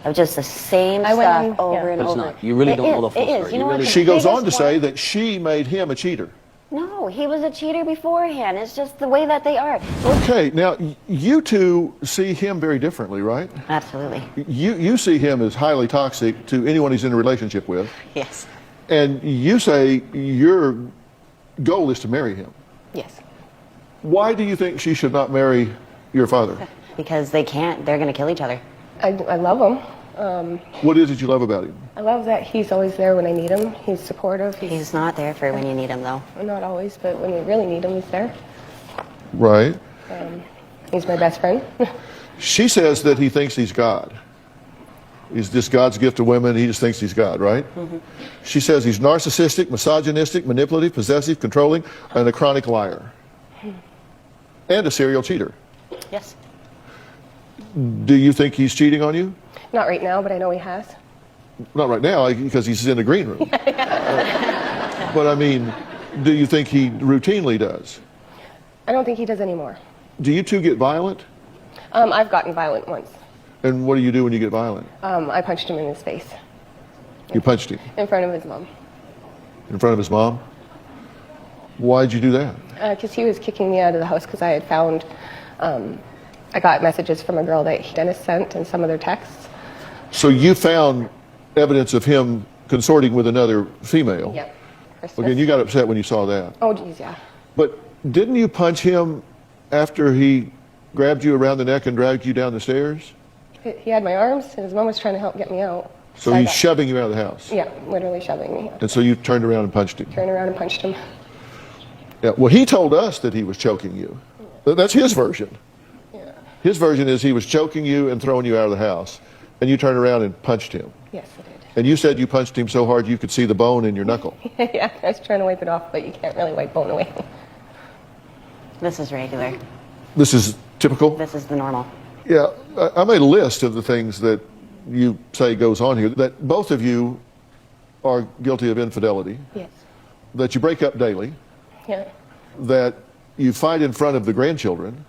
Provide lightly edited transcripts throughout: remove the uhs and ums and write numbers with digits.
of just the same stuff over and But it's over. not. You really don't know the full story. You know what, She goes on to say that she made him a cheater. No, he was a cheater beforehand. It's just the way that they are. Okay, now you two see him very differently, right? Absolutely. You see him as highly toxic to anyone he's in a relationship with. Yes. And you say your goal is to marry him. Yes. Why do you think she should not marry your father? Because they can't. They're going to kill each other. I love him. What is it you love about him? I love that he's always there when I need him. He's supportive. He's not there for when you need him, though. Not always, but when we really need him, he's there. Right. He's my best friend. She says that he thinks he's God. He's just God's gift to women. He just thinks he's God, right? Mm-hmm. She says he's narcissistic, misogynistic, manipulative, possessive, controlling, and a chronic liar. And a serial cheater. Yes. Do you think he's cheating on you? Not right now, but I know he has. Not right now, because he's in the green room. But I mean, do you think he routinely does? I don't think he does anymore. Do you two get violent? I've gotten violent once. And what do you do when you get violent? I punched him in his face. You punched him? In front of his mom. In front of his mom? Why'd you do that? Because he was kicking me out of the house because I had found, I got messages from a girl that Dennis sent and some of their texts. So you found evidence of him consorting with another female? Yep. Okay, and you got upset when you saw that? Oh, geez, yeah. But didn't you punch him after he grabbed you around the neck and dragged you down the stairs? He had my arms, and his mom was trying to help get me out. So he's shoving you out of the house? Yeah, literally shoving me out. And so you turned around and punched him? Turned around and punched him. Yeah, well, he told us that he was choking you. That's his version. Yeah. His version is he was choking you and throwing you out of the house, and you turned around and punched him. Yes, I did. And you said you punched him so hard you could see the bone in your knuckle. Yeah, I was trying to wipe it off, but you can't really wipe bone away. This is regular. This is typical? This is the normal. Yeah, I made a list of the things that you say goes on here, that both of you are guilty of infidelity. Yes. That you break up daily. Yeah. That you fight in front of the grandchildren.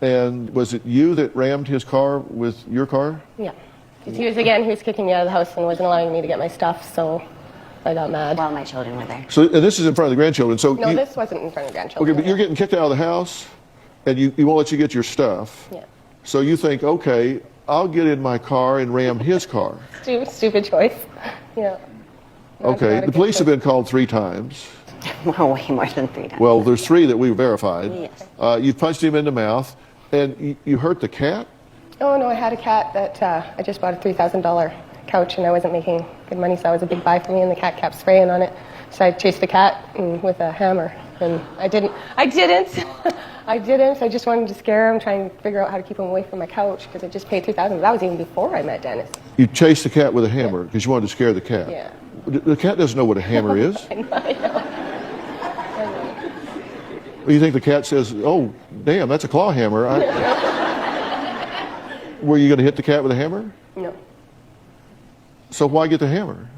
And was it you that rammed his car with your car? Yeah. Because he was kicking me out of the house and wasn't allowing me to get my stuff, so I got mad. While my children were there. So, and this is in front of the grandchildren. So No, this wasn't in front of grandchildren. Okay, but you're getting kicked out of the house, and you won't let you get your stuff. Yeah. So you think, okay, I'll get in my car and ram his car. Stupid choice. Yeah. Okay, the police have been called 3 times. Well, way more than 3 times. Well, there's 3 that we verified. Yes. You punched him in the mouth, and you hurt the cat? Oh, no, I had a cat that I just bought a $3,000 couch, and I wasn't making good money, so that was a big buy for me, and the cat kept spraying on it. So I chased the cat with a hammer, and I didn't. I just wanted to scare him, trying to figure out how to keep him away from my couch, because I just paid $3,000. That was even before I met Dennis. You chased the cat with a hammer because you wanted to scare the cat? Yeah. The cat doesn't know what a hammer is. I know. You think the cat says, oh, damn, that's a claw hammer. Were you going to hit the cat with a hammer? No. So why get the hammer?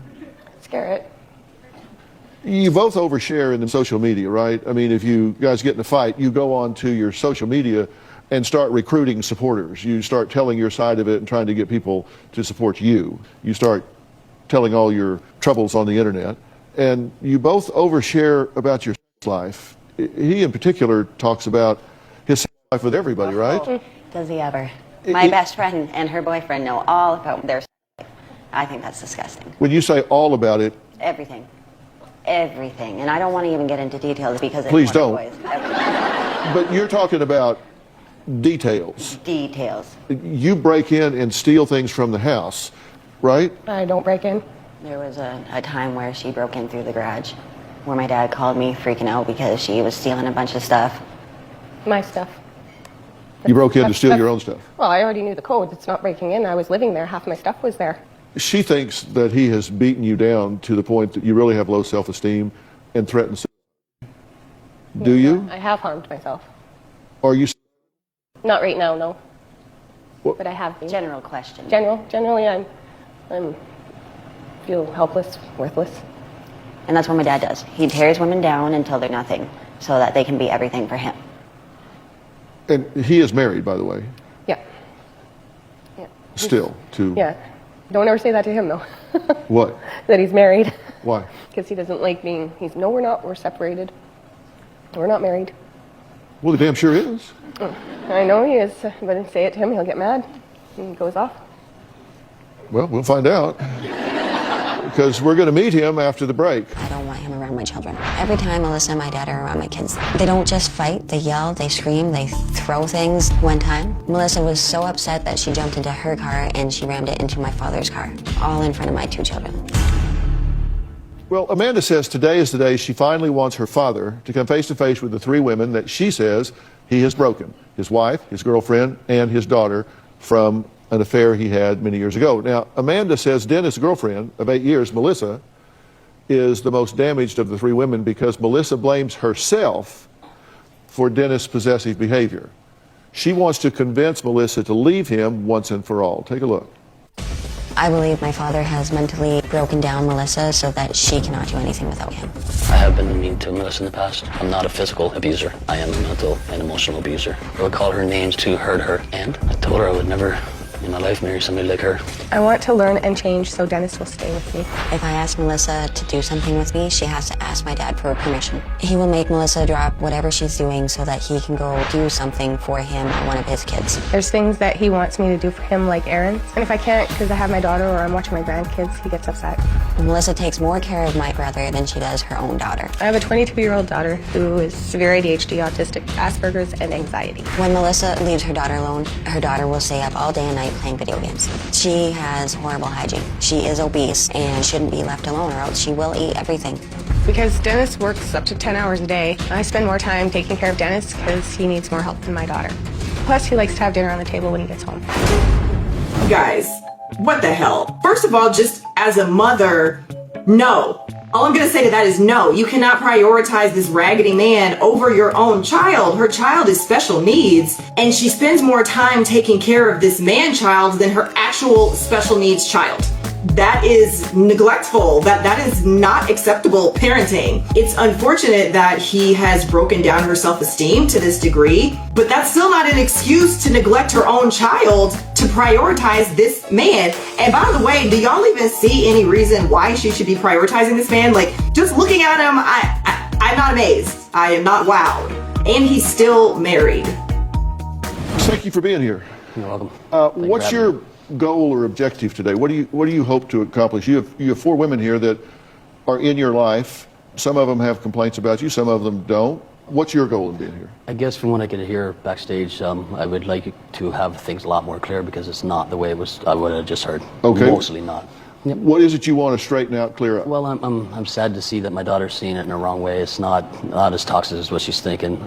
Scare it. You both overshare in the social media, right? I mean, if you guys get in a fight, you go on to your social media and start recruiting supporters. You start telling your side of it and trying to get people to support you. You start telling all your troubles on the internet. And you both overshare about your sex life. He in particular talks about his sex life with everybody, right? Does he ever? My best friend and her boyfriend know all about their sex life. I think that's disgusting. When you say all about it... Everything. Everything. And I don't want to even get into details because Please it's don't. Boys. But you're talking about details. Details. You break in and steal things from the house, right? I don't break in. There was a time where she broke in through the garage, where my dad called me freaking out because she was stealing a bunch of stuff. My stuff. You broke in to steal your own stuff. Well, I already knew the code. It's not breaking in. I was living there. Half my stuff was there. She thinks that he has beaten you down to the point that you really have low self-esteem and threatens suicide. Do you? I have harmed myself. Are you? Not right now, no. What? But I have been. General question. Generally, I'm feel helpless, worthless. And that's what my dad does. He tears women down until they're nothing, so that they can be everything for him. And he is married, by the way. Yeah. Yeah. Still, to... Yeah. Don't ever say that to him, though. What? That he's married. Why? Because he doesn't like being, no, we're not, we're separated. We're not married. Well, he damn sure is. I know he is, but if I say it to him, he'll get mad. And he goes off. Well, we'll find out. Because we're going to meet him after the break. I don't want him around my children. Every time Melissa and my dad are around my kids, they don't just fight, they yell, they scream, they throw things. One time, Melissa was so upset that she jumped into her car and she rammed it into my father's car, all in front of my 2 children. Well, Amanda says today is the day she finally wants her father to come face to face with the 3 women that she says he has broken. His wife, his girlfriend, and his daughter from an affair he had many years ago. Now, Amanda says Dennis' girlfriend of 8 years, Melissa, is the most damaged of the 3 women because Melissa blames herself for Dennis' possessive behavior. She wants to convince Melissa to leave him once and for all. Take a look. I believe my father has mentally broken down Melissa so that she cannot do anything without him. I have been mean to Melissa in the past. I'm not a physical abuser. I am a mental and emotional abuser. I would call her names to hurt her, and I told her I would never in my life marry somebody like her. I want to learn and change so Dennis will stay with me. If I ask Melissa to do something with me, she has to ask my dad for permission. He will make Melissa drop whatever she's doing so that he can go do something for him or one of his kids. There's things that he wants me to do for him, like errands. And if I can't because I have my daughter or I'm watching my grandkids, he gets upset. Melissa takes more care of my brother than she does her own daughter. I have a 22-year-old daughter who is severe ADHD, autistic, Asperger's, and anxiety. When Melissa leaves her daughter alone, her daughter will stay up all day and night playing video games. She has horrible hygiene. She is obese and shouldn't be left alone or else she will eat everything. Because Dennis works up to 10 hours a day, I spend more time taking care of Dennis because he needs more help than my daughter. Plus, he likes to have dinner on the table when he gets home. Guys, what the hell? First of all, just as a mother, no. All I'm gonna say to that is no. You cannot prioritize this raggedy man over your own child. Her child is special needs, and she spends more time taking care of this man-child than her actual special needs child. That is neglectful. That is not acceptable parenting. It's unfortunate that he has broken down her self-esteem to this degree, but that's still not an excuse to neglect her own child to prioritize this man. And by the way, do y'all even see any reason why she should be prioritizing this man? Like, just looking at him, I'm not amazed. I am not wowed. And he's still married. Thank you for being here. You're welcome. What's your goal or objective today? What do you hope to accomplish? You have 4 women here that are in your life. Some of them have complaints about you, some of them don't. What's your goal in being here? I guess from what I could hear backstage, I would like to have things a lot more clear because it's not the way it was. I would have just heard. Okay. Mostly not. Yep. What is it you want to straighten out, clear up? Well, I'm sad to see that my daughter's seeing it in the wrong way. It's not as toxic as what she's thinking.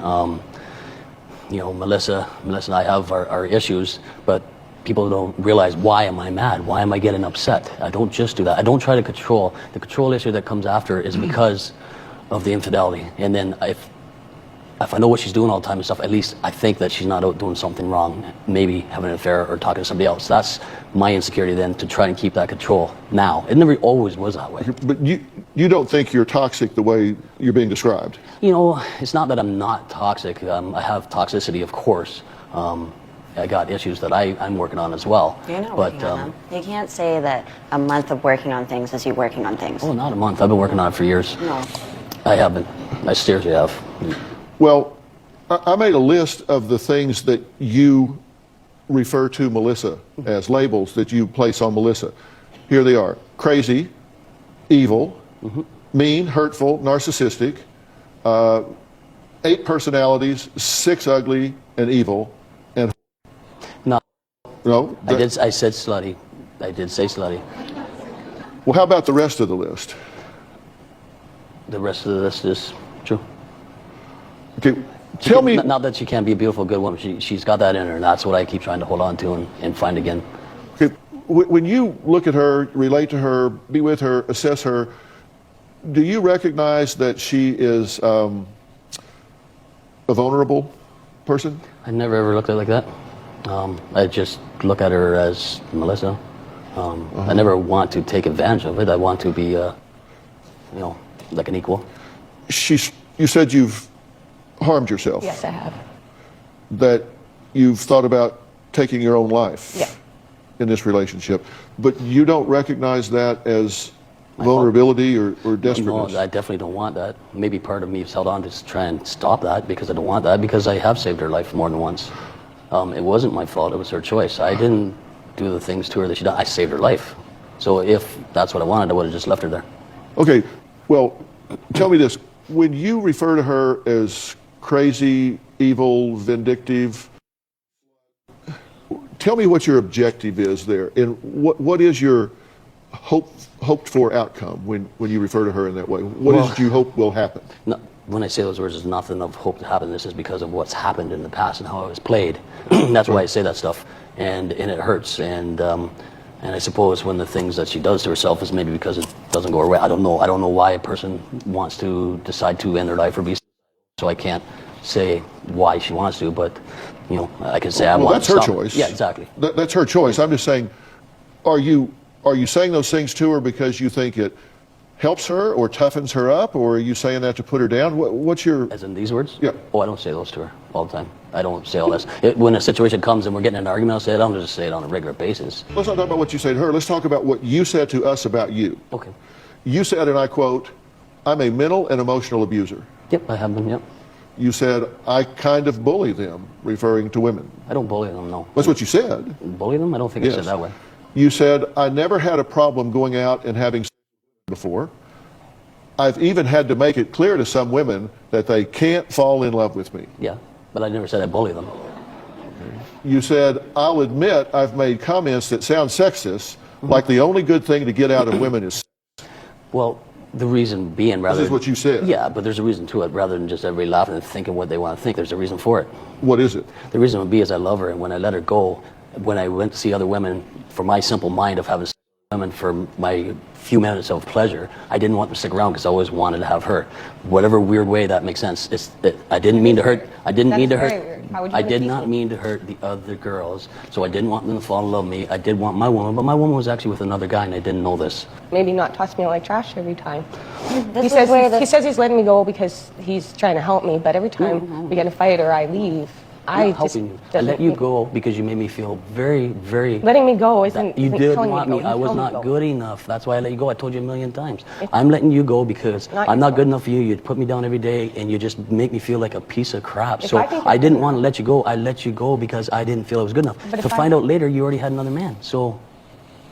You know, Melissa and I have our issues, but people don't realize, why am I mad? Why am I getting upset? I don't just do that. I don't try to control. The control issue that comes after is because of the infidelity. And then if I know what she's doing all the time and stuff, at least I think that she's not out doing something wrong, maybe having an affair or talking to somebody else. That's my insecurity then, to try and keep that control now. It never always was that way. But you don't think you're toxic the way you're being described? You know, it's not that I'm not toxic. I have toxicity, of course. I got issues that I'm working on as well. You're not working on them. You can't say that a month of working on things is you working on things. Oh, not a month. I've been working on it for years. No. I haven't. I seriously have. Well, I made a list of the things that you refer to Melissa as, labels that you place on Melissa. Here they are: crazy, evil, mean, hurtful, narcissistic, 8 personalities, 6 ugly and evil, and no. I said slutty. I did say slutty. Well, how about the rest of the list? The rest of the list is true. Okay, tell me. Not that she can't be a beautiful, good woman. She's got that in her, and that's what I keep trying to hold on to and find again. Okay, when you look at her, relate to her, be with her, assess her, do you recognize that she is a vulnerable person? I never ever looked at it like that. I just look at her as Melissa. I never want to take advantage of it. I want to be, you know, like an equal. You said you've harmed yourself. Yes, I have. That you've thought about taking your own life. Yeah. in this relationship, but you don't recognize that as vulnerability or desperateness? No, I definitely don't want that. Maybe part of me has held on to try and stop that because I don't want that, because I have saved her life more than once. It wasn't my fault, it was her choice. I didn't do the things to her that she did. I saved her life. So if that's what I wanted, I would have just left her there. Okay, well, tell me this. When you refer to her as crazy, evil, vindictive, tell me what your objective is there, and what is your hoped for outcome when you refer to her in that way? What is it you hope will happen? No, when I say those words, there's nothing of hope to happen. This is because of what's happened in the past and how it was played. That's why I say that stuff, and it hurts. And I suppose when the things that she does to herself is maybe because it doesn't go her way. I don't know why a person wants to decide to end their life or be. So I can't say why she wants to, but you know, I can say I want to stop. That's her choice. Yeah, exactly. That's her choice. I'm just saying, are you saying those things to her because you think it helps her or toughens her up, or are you saying that to put her down? What's your... As in these words? Yeah. Oh, I don't say those to her all the time. I don't say all this. When a situation comes and we're getting in an argument, I'll say it. I don't just say it on a regular basis. Let's not talk about what you say to her. Let's talk about what you said to us about you. Okay. You said, and I quote, "I'm a mental and emotional abuser." Yep, I have been, yep. You said, "I kind of bully them," referring to women. I don't bully them, no. That's what you said. Bully them? I don't think I said that way. You said, "I never had a problem going out and having sex before. I've even had to make it clear to some women that they can't fall in love with me." Yeah, but I never said I bully them. You said, "I'll admit I've made comments that sound sexist, like the only good thing to get out of women is sex." Well, the reason being rather... This is what you said. Yeah, but there's a reason to it. Rather than just everybody laughing and thinking what they want to think, there's a reason for it. What is it? The reason would be is I love her, and when I let her go, when I went to see other women, for my simple mind of having sex with women for my few minutes of pleasure, I didn't want to stick around because I always wanted to have her. Whatever weird way that makes sense. I didn't mean to hurt. I didn't mean to hurt. I did not mean to hurt the other girls, so I didn't want them to fall in love with me. I did want my woman, but my woman was actually with another guy, and I didn't know this. Maybe not toss me out like trash every time. He says He's letting me go because he's trying to help me, but every time we get in a fight or I leave, I'm not helping you. I let you go because you made me feel very, very... Letting me go isn't... You did want me. I was not good enough. That's why I let you go. I told you a million times. I'm letting you go because I'm not good enough for you. You put me down every day and you just make me feel like a piece of crap. So I didn't want to let you go. I let you go because I didn't feel I was good enough. To find out later, you already had another man. So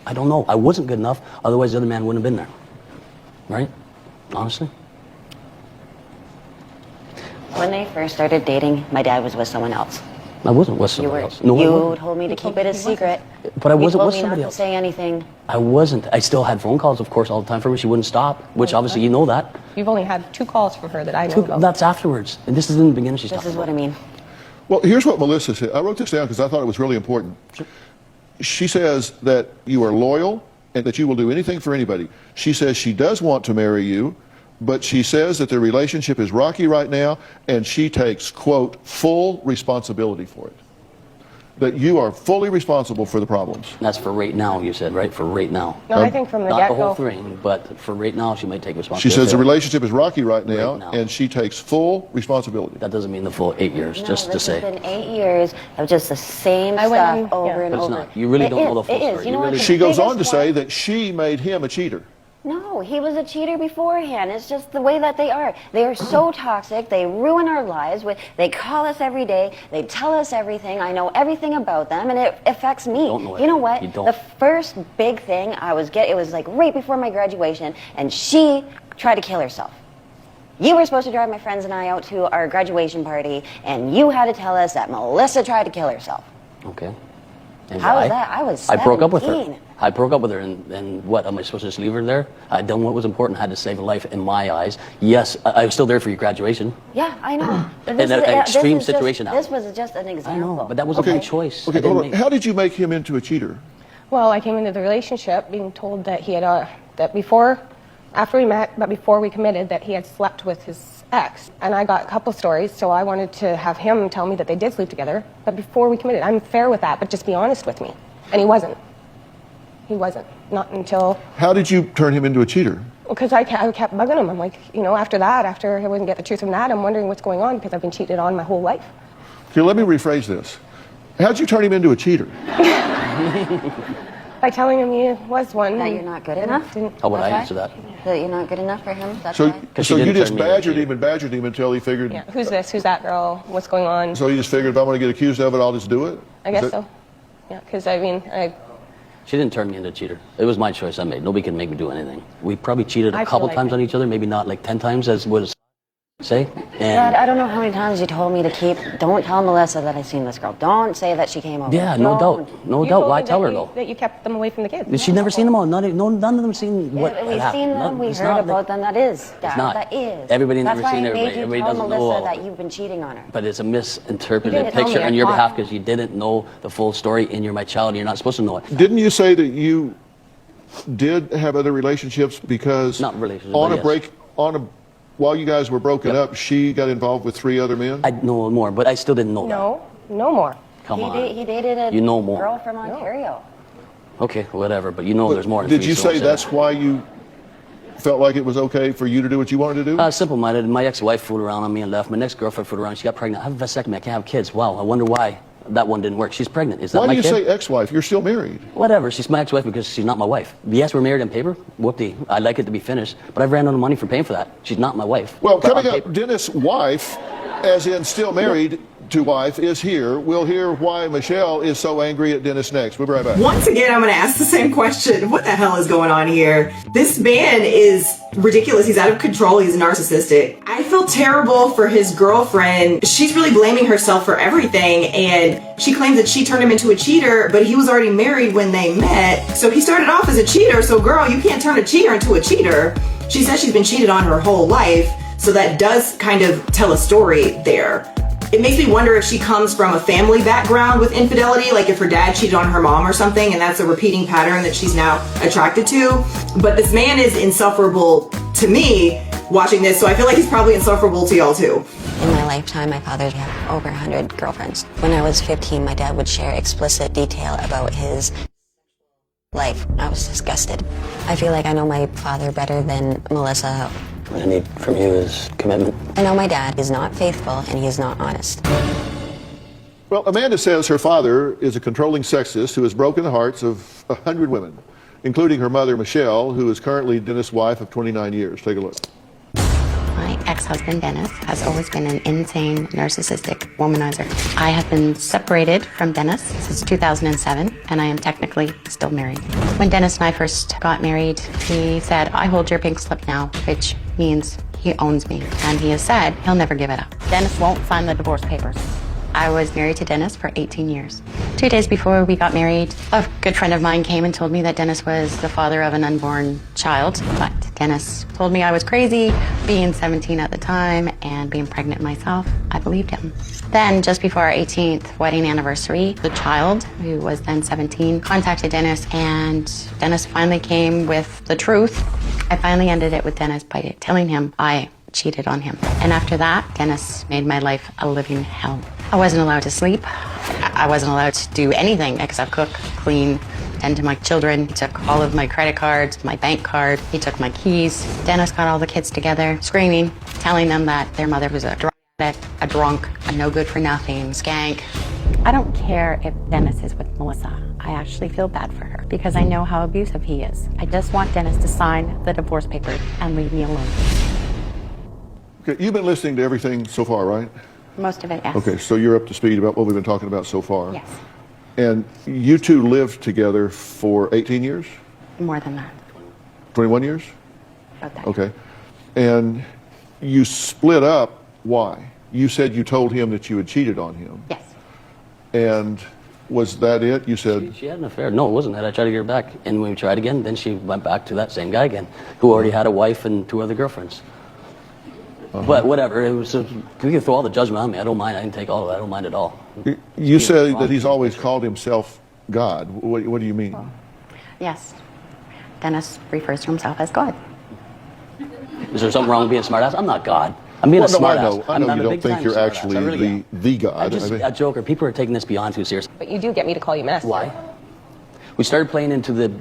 I don't know. I wasn't good enough. Otherwise, the other man wouldn't have been there. Right? Honestly. When they first started dating, my dad was with someone else. I wasn't with someone else. No, you told me to keep it a secret. But I wasn't with somebody You told me not to else. say anything. I wasn't. I still had phone calls, of course, all the time from her. She wouldn't stop, which obviously you know that. You've only had 2 calls from her that I know about. That's afterwards. And this is in the beginning she's This talking is what about. I mean. Well, here's what Melissa said. I wrote this down because I thought it was really important. She says that you are loyal and that you will do anything for anybody. She says she does want to marry you, but she says that their relationship is rocky right now, and she takes, quote, full responsibility for it. That you are fully responsible for the problems. That's for right now, you said, right? For right now. No, I think from the Not get-go. the whole thing, but for right now, she might take She responsibility. says the relationship is rocky right now, Right now. and she takes full responsibility. That doesn't mean the full 8 years, just to This say. has been 8 years of just the same I went stuff in- over yeah. and But it's over. not. You really don't know the full It is. story. You know what? She goes on to biggest say one- that she made him a cheater. No, he was a cheater beforehand. It's just the way that they are. They are so toxic. They ruin our lives. They call us every day. They tell us everything. I know everything about them, and it affects me. Don't know You know everything. what? You don't. The first big thing it was like right before my graduation, and she tried to kill herself. You were supposed to drive my friends and I out to our graduation party, and you had to tell us that Melissa tried to kill herself. Okay. And How why? was that? I was I broke up with her. 17. I broke up with her, and what, am I supposed to just leave her there? I'd done what was important, had to save a life in my eyes. Yes, I was still there for your graduation. Yeah, I know. But In an extreme is just- situation now. This was just an I example. know, but that wasn't my choice. I Okay, didn't hold on. make- How did you make him into a cheater? Well, I came into the relationship being told that he had, after we met, but before we committed, that he had slept with his ex. And I got a couple stories, so I wanted to have him tell me that they did sleep together. But before we committed, I'm fair with that, but just be honest with me. And he wasn't. He wasn't. Not until... How did you turn him into a cheater? Because I kept bugging him. I'm like, after I wouldn't get the truth from that, I'm wondering what's going on because I've been cheated on my whole life. Okay, let me rephrase this. How'd you turn him into a cheater? By telling him he was one. That you're not good enough? How would I That's answer why? that? That you're not good enough for him? That's So, why? so she you didn't just turn me into a badgered cheater. him and badgered him until he figured. Yeah. Who's this? Who's that girl? What's going on? So you just figured if I'm going to get accused of it, I'll just do it? I guess so. Yeah, because I mean, She didn't turn me into a cheater. It was my choice I made. Nobody can make me do anything. We probably cheated I a feel couple like times it. on each other, maybe not like 10 times as would say. Dad, And I don't know how many times you told me to don't tell Melissa that I seen this girl. Don't say that she came over. yeah, no Don't. doubt. No you doubt. told Why me tell that her you- though? That you kept them away from the kids. She'd never seen them all. None of them seen what Yeah, we've happened. seen them, None- we it's heard not about like- them. That is, Dad. not. That is. Everybody That's never why seen I everybody. made you Everybody tell doesn't know Melissa all. that you've been cheating on her. But it's a You misinterpreted didn't tell picture me, on I your caught behalf it. because you didn't know the full story and you're my child and you're not supposed to know it. Didn't you say that you did have other relationships because Not relationships, on but a break, while you guys were broken Yep. up, she got involved with 3 other men? I know more, but I still didn't know No, no more. that. Come on. He dated a You know more. girl from Ontario. Okay, whatever, but you know there's more. than Did 3, you so say I'm that's why you felt like it was okay for you to do what you wanted to do? Simple-minded. My ex-wife fooled around on me and left. My next girlfriend fooled around. She got pregnant. I have a vasectomy. I can't have kids. Wow, I wonder why that one didn't work. She's pregnant. Is that Why my do you kid? say ex-wife? You're still married. Whatever. She's my ex-wife because she's not my wife. Yes, we're married on paper. Whoop-dee. I'd like it to be finished, but I've ran out of money for paying for that. She's not my wife. Well, But on coming paper- up, Dennis' wife, as in still married to wife, is here. We'll hear why Michelle is so angry at Dennis next. We'll be right back. Once again, I'm going to ask the same question. What the hell is going on here? This man is ridiculous. He's out of control. He's narcissistic. I feel terrible for his girlfriend. She's really blaming herself for everything. And she claims that she turned him into a cheater, but he was already married when they met. So he started off as a cheater. So girl, you can't turn a cheater into a cheater. She says she's been cheated on her whole life. So that does kind of tell a story there. It makes me wonder if she comes from a family background with infidelity, like if her dad cheated on her mom or something, and that's a repeating pattern that she's now attracted to. But this man is insufferable to me watching this, so I feel like he's probably insufferable to y'all too. In my lifetime, my father had over 100 girlfriends. When I was 15, my dad would share explicit detail about his life. I was disgusted. I feel like I know my father better than Melissa. What I need from you is commitment. I know my dad is not faithful and he is not honest. Well, Amanda says her father is a controlling sexist who has broken the hearts of 100 women, including her mother, Michelle, who is currently Dennis' wife of 29 years. Take a look. My ex-husband, Dennis, has always been an insane, narcissistic womanizer. I have been separated from Dennis since 2007, and I am technically still married. When Dennis and I first got married, he said, "I hold your pink slip now," which means he owns me, and he has said he'll never give it up. Dennis won't sign the divorce papers. I was married to Dennis for 18 years. 2 days before we got married, a good friend of mine came and told me that Dennis was the father of an unborn child. But Dennis told me I was crazy, being 17 at the time and being pregnant myself. I believed him. Then, just before our 18th wedding anniversary, the child, who was then 17, contacted Dennis, and Dennis finally came with the truth. I finally ended it with Dennis by telling him I cheated on him. And after that, Dennis made my life a living hell. I wasn't allowed to sleep. I wasn't allowed to do anything except cook, clean, tend to my children. He took all of my credit cards, my bank card. He took my keys. Dennis got all the kids together, screaming, telling them that their mother was a drug addict, a drunk, a no good for nothing, skank. I don't care if Dennis is with Melissa. I actually feel bad for her because I know how abusive he is. I just want Dennis to sign the divorce papers and leave me alone. Okay, you've been listening to everything so far, right? Most of it, yes. Okay, so you're up to speed about what we've been talking about so far. Yes, And you two lived together for 18 years? more than that. 21 years? About that. Okay. And you split up, why? You said you told him that you had cheated on him. Yes. And was that it? You said, She had an affair. No, it wasn't that. I tried to get her back. And when we tried again, then she went back to that same guy again, who already had a wife and 2 other girlfriends. But whatever, it was. You can throw all the judgment on me. I don't mind. I can take all of it. I don't mind at all. you said that he's always called himself God. What do you mean? Yes. Dennis refers to himself as God. Is there something wrong with being a smartass? I'm not God. I'm being a Well, no, I smartass. know. I know I'm you a don't big think time you're smartass. actually I really am. the God. I'm just a joker. People are taking this beyond too serious. But you do get me to call you master. Why? We started playing into the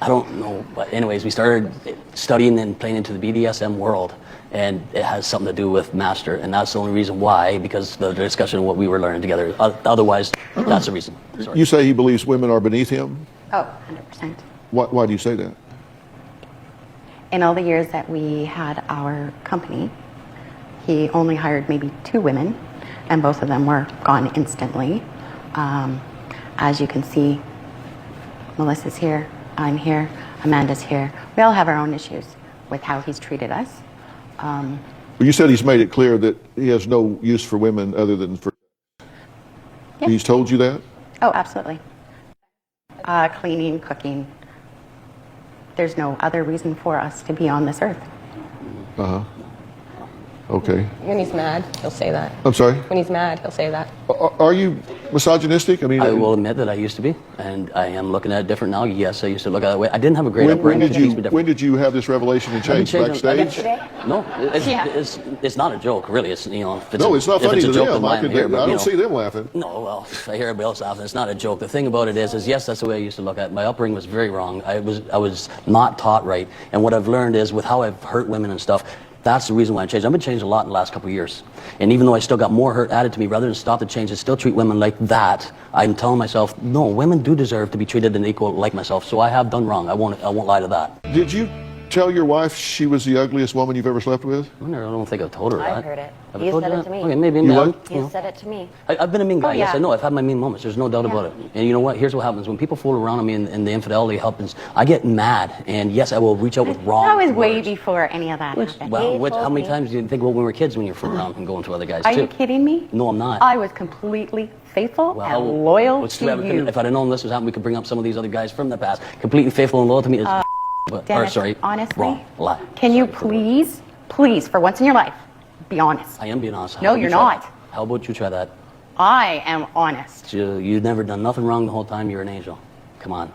I don't know, but anyways, we started studying and playing into the BDSM world, and it has something to do with master, and that's the only reason why, because the discussion of what we were learning together. Otherwise, that's the reason. Sorry. You say he believes women are beneath him? Oh, 100%. Why do you say that? In all the years that we had our company, he only hired maybe 2 women, and both of them were gone instantly. As you can see, Melissa's here, I'm here, Amanda's here. We all have our own issues with how he's treated us. Well, you said he's made it clear that he has no use for women other than for... Yeah. He's told you that? Oh, absolutely. Cleaning, cooking. There's no other reason for us to be on this earth. Uh-huh. Okay. When he's mad, he'll say that. I'm sorry? When he's mad, he'll say that. Are you misogynistic? I mean, I will admit that I used to be, and I am looking at it different now. Yes, I used to look at it that way. I didn't have a great upbringing. when did you have this revelation and change? Backstage? No, it's not a joke, really. It's, you know, if it's No, it's not if funny it's a to joke, them. then why I'm here, but, I you don't know, see them laughing. No, well, I hear everybody else laughing. It's not a joke. The thing about it is yes, that's the way I used to look at it. My upbringing was very wrong. I was not taught right, and what I've learned is with how I've hurt women and stuff. That's the reason why I changed. I've been changed a lot in the last couple of years. And even though I still got more hurt added to me, rather than stop the change and still treat women like that, I'm telling myself, no, women do deserve to be treated an equal like myself. So I have done wrong. I won't lie to that. Did you tell your wife she was the ugliest woman you've ever slept with? I don't think I've told her that. I've heard it. Have You I told said you it that? to me. Okay, maybe. You what? You said it to me. I've been a mean guy. Oh, Yes, yeah. I know. I've had my mean moments. There's no doubt about it. And you know what? Here's what happens. When people fool around on me and the infidelity happens, I get mad. And yes, I will reach out with wrong That was way words. before any of that happened. Well, He how told many me. times do you think about when we were kids when you're fooling around and going to other guys Are too? you kidding me? No, I'm not. I was completely faithful Well, and loyal it's to too bad we you. couldn't- If I'd have known this was happening, we could bring up some of these other guys from the past. Completely faithful and loyal to me. Dennis, sorry, honestly, wrong, lie. can you Sorry for the word. please, for once in your life, be honest? I am being honest. How No, about you you're try not. that? How about you try that? I am honest. You've never done nothing wrong the whole time. You're an angel. Come on.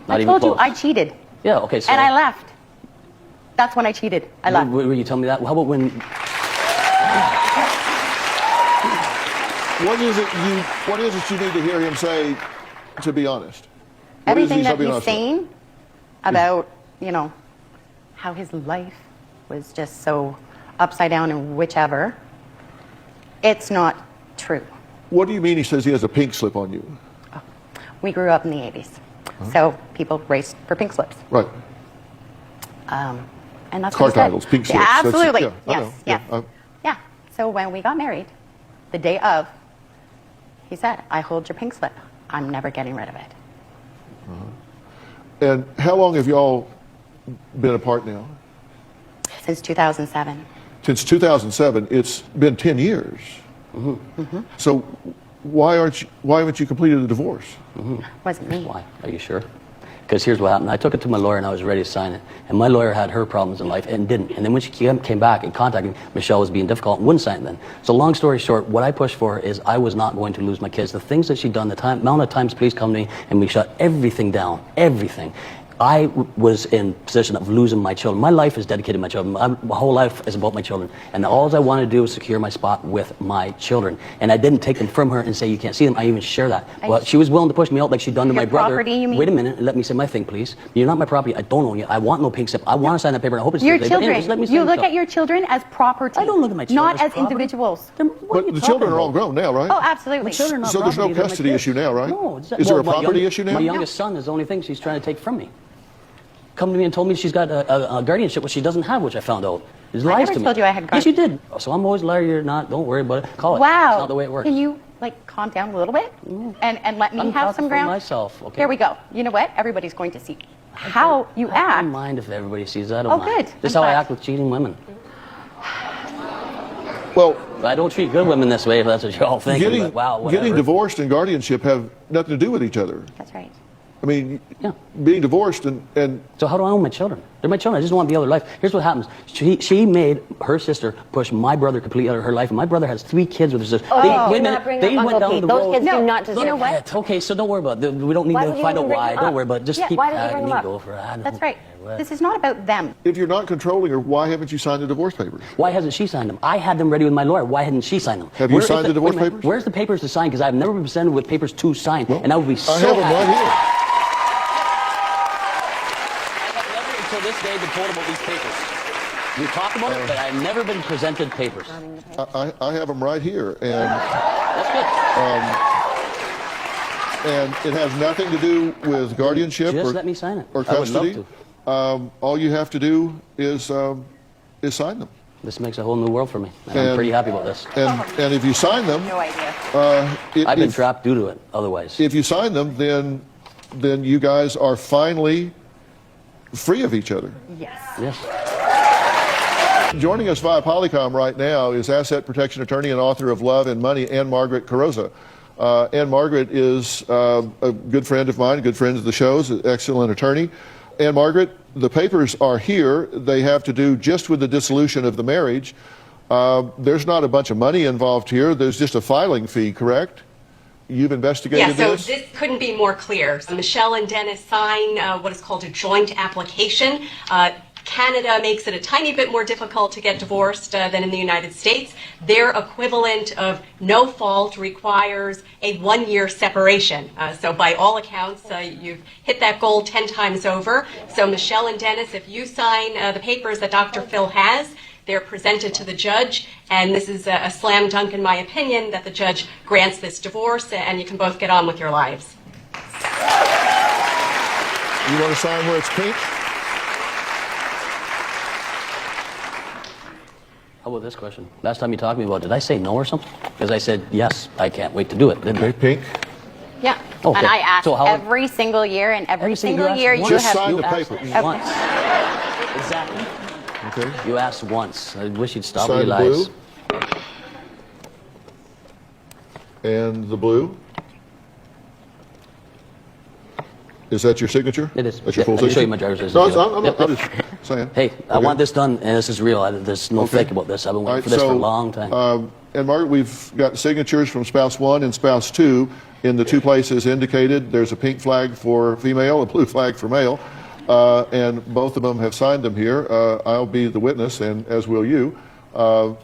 Not I even told you close. I cheated, Yeah. Okay. So. and I left. That's when I cheated. I left. Will you tell me that? How about when? What is it you need to hear him say to be honest? What is Everything he that being he's honest about? saying about, you know, how his life was just so upside down and whichever, it's not true. What do you mean he says he has a pink slip on you? We grew up in the 80s, so people raced for pink slips. Right. And that's Car what he said. titles, pink slips. Yeah, That's- absolutely. yeah, I know. Yes, Yeah, yes. Yeah. So when we got married, the day of, he said, I hold your pink slip. I'm never getting rid of it. And how long have y'all been apart now? Since 2007. Since 2007. It's been 10 years. So why haven't you completed the divorce? Wasn't me. Why? Are you sure? Because here's what happened. I took it to my lawyer and I was ready to sign it. And my lawyer had her problems in life and didn't. And then when she came back and contacted me, Michelle was being difficult and wouldn't sign it then. So long story short, what I pushed for is I was not going to lose my kids. The things that she'd done, the amount of times police come to me and we shut everything down, everything. I was in position of losing my children. My life is dedicated to my children. My whole life is about my children. And all I want to do is secure my spot with my children. And I didn't take them from her and say, you can't see them. I even share that. Well, she was willing to push me out like she'd done to Your my brother. property, you mean? Wait a minute. Let me say my thing, please. You're not my property. I don't own you. I want no pink slip. I want to sign that paper. And I hope it's Your Thursday, but children. anyways, let me say You my look stuff. at your children as property. I don't look at my children not as as property. individuals. Then what are But you the talking children are all about? grown now, right? Oh, absolutely. My children are not So there's no property, they're my custody kids. issue now, right? No. Is there a my property issue now? My youngest son is the only thing she's trying to take from me. Come to me and told me she's got a guardianship, which she doesn't have, which I found out. It's lies never to me. told you I had Yes, you did. So I'm always a liar. You're not. Don't worry about it. Call it. Wow. It's not the way it works. Can you calm down a little bit and let me I'm have talking some for ground? myself, okay? Here we go. You know what? Everybody's going to see how you I act. don't mind if everybody sees that. I don't Oh, mind. good. This is I'm how I glad. act with cheating women. Well, I don't treat good women this way, if that's what you're all thinking. But wow, whatever. getting divorced and guardianship have nothing to do with each other. That's right. I mean, Yeah. being divorced and So how do I own my children? They're my children. I just want to be other life. Here's what happens. She made her sister push my brother completely out of her life, and my brother has 3 kids with his sister. Oh, Wait a do minute. not bring They up went Uncle down Pete. the Those road. kids No, do not deserve you know what? Yeah, okay, so don't worry about it. We don't need Why to would you find out even bring why. them Don't up? worry about it. Just Yeah, keep why don't you tagging bring me. them up? Go for it. I don't That's right. care what. This is not about them. if you're not controlling her, why haven't you signed the divorce papers? Why hasn't she signed them? I had them ready with my lawyer. Why hadn't she signed them? Have you signed the divorce wait a minute. papers? Where's the papers to sign? Because I've never been presented with papers to sign, and I would be so I have them happy. right here. until this day been told about these papers. We talked about it, but I've never been presented papers. I have them right here, and That's good. and it has nothing to do with guardianship Just let me sign it. or I would love custody. to. All you have to do is sign them. This makes a whole new world for me. And I'm pretty happy about this. And if you sign them, No idea. I've been trapped due to it otherwise. if you sign them, then you guys are finally free of each other. Yes. Yes. Joining us via Polycom right now is asset protection attorney and author of Love and Money, Ann Margaret Carrozza. Ann Margaret is a good friend of mine, good friend of the show's, an excellent attorney. Ann Margaret, the papers are here. They have to do just with the dissolution of the marriage. There's not a bunch of money involved here. There's just a filing fee, correct? You've investigated so this? this couldn't be more clear. So Michelle and Dennis sign what is called a joint application. Canada makes it a tiny bit more difficult to get divorced than in the United States. Their equivalent of no fault requires a 1-year separation. So by all accounts, you've hit that goal 10 times over. So Michelle and Dennis, if you sign the papers that Dr. Phil has, they're presented to the judge, and this is a slam dunk in my opinion that the judge grants this divorce, and you can both get on with your lives. You want to sign where it's pink? How about this question? Last time you talked to me about, did I say no or something? Because I said, yes, I can't wait to do it, didn't I? Okay, pink. Yeah. Okay. And I ask So how- every single year, and every single year you Just have sign the to paper. Once. Exactly. Okay. You asked once. I wish you'd stop Sign with your blue. lies. And the blue. Is that your signature? It is. That's your Yeah, full I can signature? show you my driver's license. No, if you I'm want. I'm Yep. just saying. Hey, I Okay. want this done, and this is real. There's no Okay. fake about this. I've been All waiting right, for this for a so, long time. And Margaret, we've got signatures from spouse 1 and spouse 2 in the 2 places indicated. There's a pink flag for female, a blue flag for male, and both of them have signed them here. I'll be the witness, and as will you.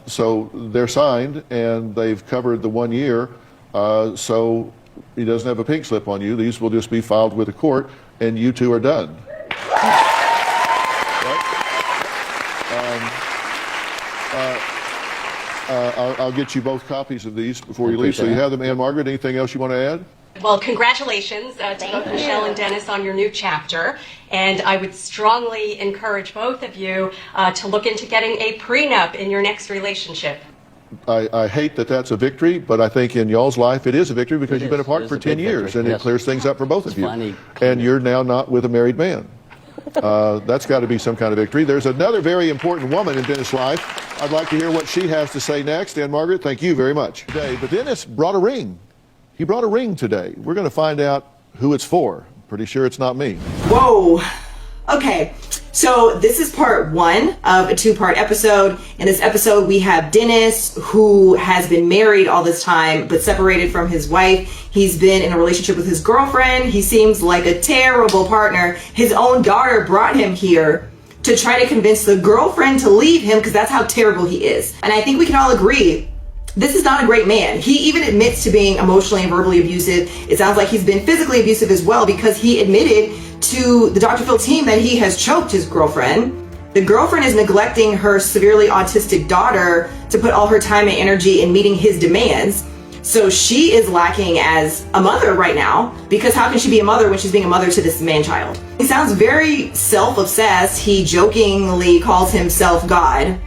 So they're signed, and they've covered the 1 year. So he doesn't have a pink slip on you. These will just be filed with the court, and you two are done. I'll get you both copies of these before you leave, so you appreciate have them. Ann Margaret, anything else you want to add? Well, congratulations to both Michelle and Dennis on your new chapter. And I would strongly encourage both of you to look into getting a prenup in your next relationship. I hate that that's a victory, but I think in y'all's life it is a victory because It you've been is. apart It is for a 10 big years, victory, and it yes. clears things up for both of you. finally clear. And you're now not with a married man. That's got to be some kind of victory. There's another very important woman in Dennis' life. I'd like to hear what she has to say next. Ann Margaret, thank you very much. Today, but Dennis brought a ring. He brought a ring today. We're going to find out who it's for. Pretty sure it's not me. Whoa. Okay, so this is part 1 of a 2-part episode. In this episode, we have Dennis, who has been married all this time, but separated from his wife. He's been in a relationship with his girlfriend. He seems like a terrible partner. His own daughter brought him here to try to convince the girlfriend to leave him because that's how terrible he is. And I think we can all agree this is not a great man. He even admits to being emotionally and verbally abusive. It sounds like he's been physically abusive as well because he admitted to the Dr. Phil team that he has choked his girlfriend. The girlfriend is neglecting her severely autistic daughter to put all her time and energy in meeting his demands. So she is lacking as a mother right now because how can she be a mother when she's being a mother to this man-child? He sounds very self-obsessed. He jokingly calls himself God.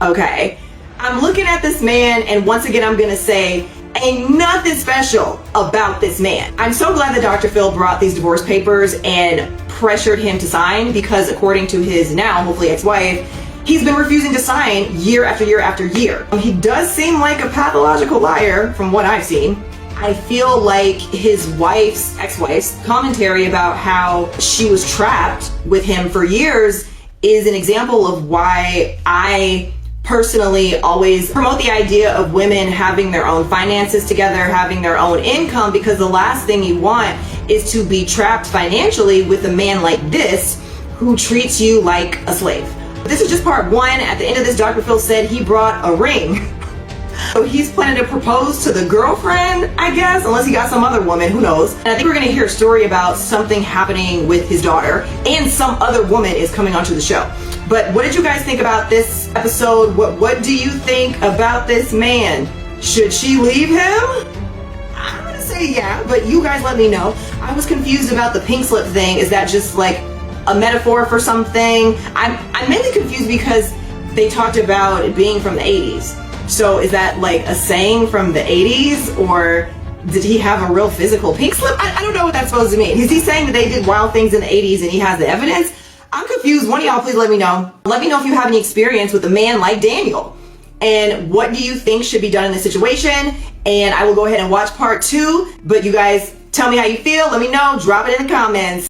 Okay. I'm looking at this man, and once again, I'm going to say, ain't nothing special about this man. I'm so glad that Dr. Phil brought these divorce papers and pressured him to sign because according to his now, hopefully ex-wife, he's been refusing to sign year after year after year. He does seem like a pathological liar from what I've seen. I feel like his wife's, ex-wife's, commentary about how she was trapped with him for years is an example of why I personally always promote the idea of women having their own finances together, having their own income, because the last thing you want is to be trapped financially with a man like this who treats you like a slave. This is just part 1. At the end of this, Dr. Phil said he brought a ring. So he's planning to propose to the girlfriend, I guess, unless he got some other woman, who knows. And I think we're gonna hear a story about something happening with his daughter, and some other woman is coming onto the show. But what did you guys think about this episode? What do you think about this man? Should she leave him? I'm gonna say yeah, but you guys let me know. I was confused about the pink slip thing. Is that just like a metaphor for something? I'm mainly confused because they talked about it being from the 80s. So is that like a saying from the 80s, or did he have a real physical pink slip? I don't know what that's supposed to mean. Is he saying that they did wild things in the 80s and he has the evidence? I'm confused. One of y'all please let me know. Let me know if you have any experience with a man like Daniel. And what do you think should be done in this situation? And I will go ahead and watch part 2. But you guys tell me how you feel. Let me know. Drop it in the comments.